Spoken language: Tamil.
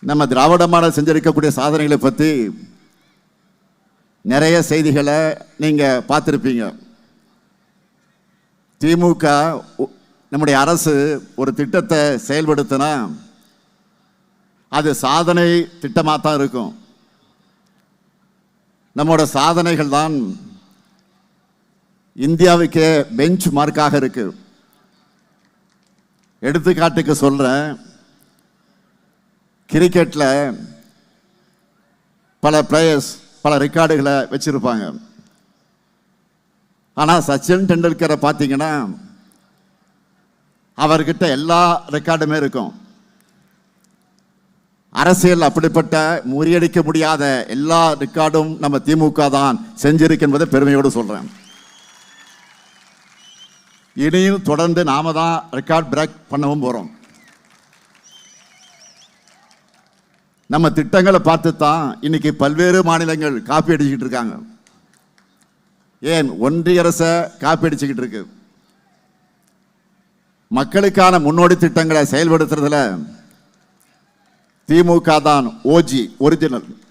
நம்ம திராவிட மாடல் செஞ்சிருக்கக்கூடிய சாதனைகளை பற்றி நிறைய செய்திகளை நீங்கள் பார்த்துருப்பீங்க. திமுக நம்முடைய அரசு ஒரு திட்டத்தை செயல்படுத்தினா அது சாதனை திட்டமாக தான் இருக்கும். நம்மளோட சாதனைகள் தான் இந்தியாவுக்கே பெஞ்ச் மார்க்காக இருக்கு. எடுத்துக்காட்டுக்கு சொல்கிறேன், கிரிக்கெட்டில் பல பிளேயர்ஸ் பல ரெக்கார்டுகளை வச்சிருப்பாங்க. ஆனால் சச்சின் டெண்டுல்கரை பார்த்தீங்கன்னா அவர்கிட்ட எல்லா ரெக்கார்டுமே இருக்கும். அரசியல் அப்படிப்பட்ட முறியடிக்க முடியாத எல்லா ரெக்கார்டும் நம்ம திமுக தான் செஞ்சிருக்கு என்பதை பெருமையோடு சொல்றேன். இனியும் தொடர்ந்து நாம தான் ரெக்கார்ட் பிரேக் பண்ணவும் போறோம். நம்ம திட்டங்களை பார்த்து தான் இன்னைக்கு பல்வேறு மாநிலங்கள் காப்பி அடிச்சுக்கிட்டு இருக்காங்க. ஏன் ஒன்றிய அரசை காப்பி அடிச்சுக்கிட்டு இருக்கு. மக்களுக்கான முன்னோடி திட்டங்களை செயல்படுத்துறதுல திமுக தான் ஓஜி ஒரிஜினல்.